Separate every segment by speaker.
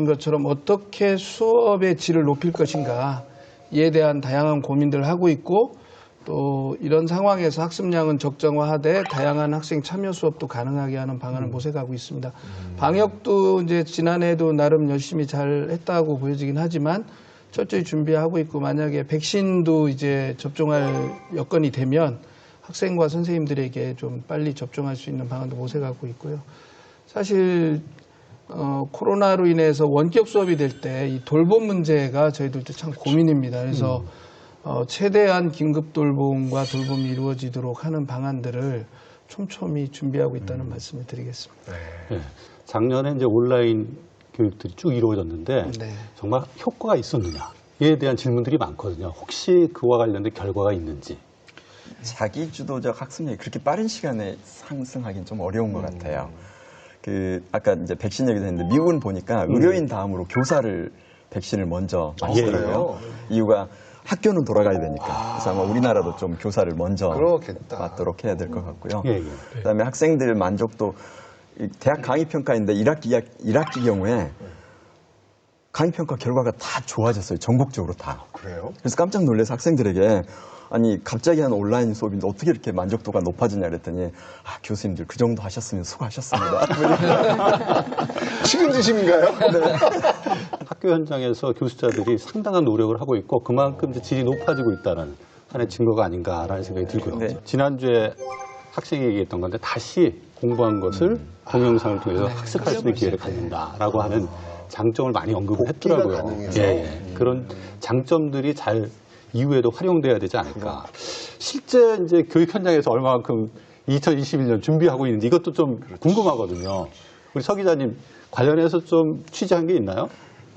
Speaker 1: 것처럼 어떻게 수업의 질을 높일 것인가에 대한 다양한 고민들을 하고 있고 또 이런 상황에서 학습량은 적정화하되 다양한 학생 참여 수업도 가능하게 하는 방안을 모색하고 있습니다. 방역도 이제 지난해도 나름 열심히 잘 했다고 보여지긴 하지만 철저히 준비하고 있고 만약에 백신도 이제 접종할 여건이 되면 학생과 선생님들에게 좀 빨리 접종할 수 있는 방안도 모색하고 있고요. 사실 코로나로 인해서 원격 수업이 될 때 이 돌봄 문제가 저희들도 참 고민입니다. 그래서 최대한 긴급 돌봄과 돌봄이 이루어지도록 하는 방안들을 촘촘히 준비하고 있다는 말씀을 드리겠습니다.
Speaker 2: 네. 작년에 이제 온라인 교육들이 쭉 이루어졌는데
Speaker 1: 네.
Speaker 2: 정말 효과가 있었느냐에 대한 질문들이 많거든요. 혹시 그와 관련된 결과가 있는지.
Speaker 3: 자기 주도적 학습력이 그렇게 빠른 시간에 상승하기는 좀 어려운 것 같아요. 아까 이제 백신 얘기도 했는데 미국은 보니까 의료인 다음으로 교사를 백신을 먼저 맞더라고요. 이유가 학교는 돌아가야 되니까. 그래서 아마 우리나라도 좀 교사를 먼저 맞도록 해야 될 것 같고요. 그다음에 학생들 만족도 대학 강의평가인데 1학기 경우에 강의평가 결과가 다 좋아졌어요. 전국적으로 다.
Speaker 4: 그래요?
Speaker 3: 그래서 깜짝 놀라서 학생들에게 아니 갑자기 한 온라인 수업인데 어떻게 이렇게 만족도가 높아지냐 그랬더니 교수님들 그 정도 하셨으면 수고하셨습니다.
Speaker 4: 식은지심인가요?
Speaker 3: 네.
Speaker 2: 학교 현장에서 교수자들이 상당한 노력을 하고 있고 그만큼 이제 질이 높아지고 있다는 하나의 증거가 아닌가라는 생각이 들고요.
Speaker 3: 네.
Speaker 2: 지난주에 학생이 얘기했던 건데 다시 공부한 것을 동영상을 통해서 학습할 수 있는 기회를 갖는다라고 하는 장점을 많이 언급을 했더라고요. 그런 장점들이 잘 이후에도 활용돼야 되지 않을까. 실제 이제 교육 현장에서 얼마만큼 2021년 준비하고 있는지 이것도 좀 궁금하거든요. 우리 서 기자님 관련해서 좀 취재한 게 있나요?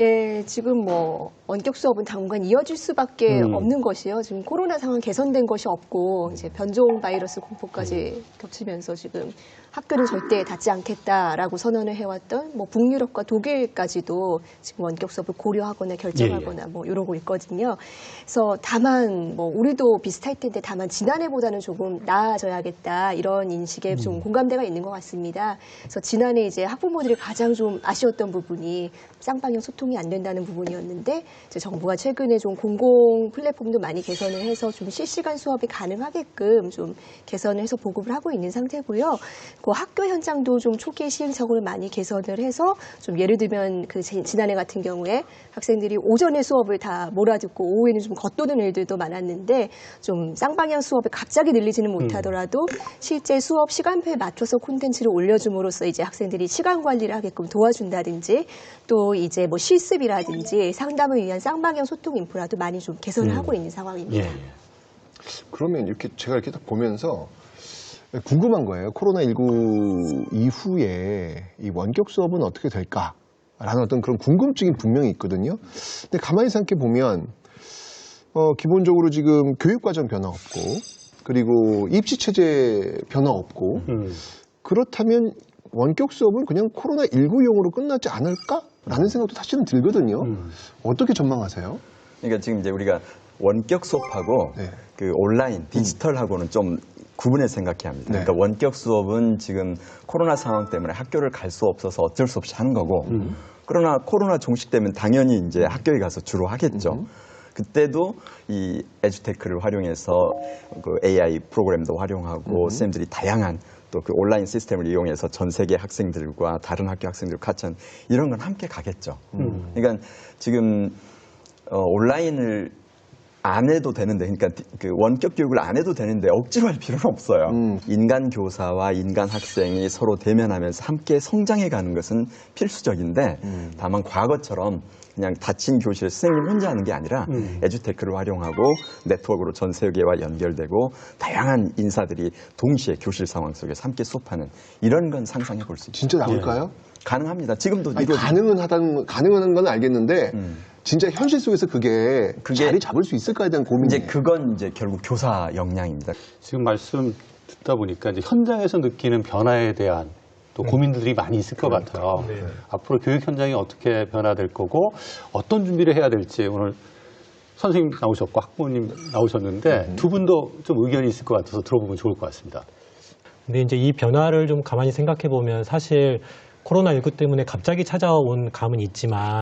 Speaker 5: 예, 지금 뭐 원격 수업은 당분간 이어질 수밖에 없는 것이요. 지금 코로나 상황 개선된 것이 없고 이제 변종 바이러스 공포까지 겹치면서 지금 학교는 절대 닫지 않겠다라고 선언을 해왔던 뭐 북유럽과 독일까지도 지금 원격 수업을 고려하거나 결정하거나 뭐 이러고 있거든요. 그래서 다만 뭐 우리도 비슷할 텐데 다만 지난해보다는 조금 나아져야겠다 이런 인식에 좀 공감대가 있는 것 같습니다. 그래서 지난해 이제 학부모들이 가장 좀 아쉬웠던 부분이 쌍방향 소통이 안 된다는 부분이었는데 이제 정부가 최근에 좀 공공 플랫폼도 많이 개선을 해서 좀 실시간 수업이 가능하게끔 좀 개선을 해서 보급을 하고 있는 상태고요. 그 학교 현장도 좀 초기 시행착오를 많이 개선을 해서 좀 예를 들면 그 지난해 같은 경우에 학생들이 오전에 수업을 다 몰아듣고 오후에는 좀 겉도는 일들도 많았는데 좀 쌍방향 수업을 갑자기 늘리지는 못하더라도 실제 수업 시간표에 맞춰서 콘텐츠를 올려줌으로써 이제 학생들이 시간 관리를 하게끔 도와준다든지 또 이제 뭐 실습이라든지 상담을 위한 쌍방향 소통 인프라도 많이 좀 개선을 하고 있는 상황입니다.
Speaker 4: 그러면 이렇게 제가 이렇게 딱 보면서 궁금한 거예요. 코로나19 이후에 이 원격 수업은 어떻게 될까라는 어떤 그런 궁금증이 분명히 있거든요. 근데 가만히 생각해 보면 기본적으로 지금 교육과정 변화 없고 그리고 입시체제 변화 없고 그렇다면 원격 수업은 그냥 코로나19용으로 끝나지 않을까라는 생각도 사실은 들거든요. 어떻게 전망하세요?
Speaker 3: 그러니까 지금 이제 우리가 원격 수업하고 그 온라인 디지털하고는 좀 구분해 생각해야 합니다. 그러니까 원격 수업은 지금 코로나 상황 때문에 학교를 갈 수 없어서 어쩔 수 없이 하는 거고 그러나 코로나 종식되면 당연히 이제 학교에 가서 주로 하겠죠. 그때도 이 에듀테크를 활용해서 그 AI 프로그램도 활용하고 선생님들이 다양한 또 그 온라인 시스템을 이용해서 전 세계 학생들과 다른 학교 학생들 같이 이런 건 함께 가겠죠. 그러니까 지금 온라인을 안 해도 되는데, 그러니까 그 원격 교육을 안 해도 되는데 억지로 할 필요는 없어요. 인간 교사와 인간 학생이 서로 대면하면서 함께 성장해가는 것은 필수적인데, 다만 과거처럼 그냥 닫힌 교실에 선생님 혼자 하는 게 아니라 에듀테크를 활용하고 네트워크로 전 세계와 연결되고 다양한 인사들이 동시에 교실 상황 속에서 함께 수업하는 이런 건 상상해 볼 수 있죠.
Speaker 4: 진짜 나올까요?
Speaker 3: 가능합니다. 지금도
Speaker 4: 가능한 건 알겠는데 진짜 현실 속에서 그게 자리 잡을 수 있을까에 대한 고민이에요.
Speaker 3: 이제 그건 이제 결국 교사 역량입니다.
Speaker 2: 지금 말씀 듣다 보니까 이제 현장에서 느끼는 변화에 대한 또 고민들이 많이 있을 것 같아요. 앞으로 교육 현장이 어떻게 변화될 거고 어떤 준비를 해야 될지 오늘 선생님 나오셨고 학부모님 나오셨는데 두 분도 좀 의견이 있을 것 같아서 들어보면 좋을 것 같습니다.
Speaker 6: 근데 이제 이 변화를 좀 가만히 생각해 보면 사실 코로나19 때문에 갑자기 찾아온 감은 있지만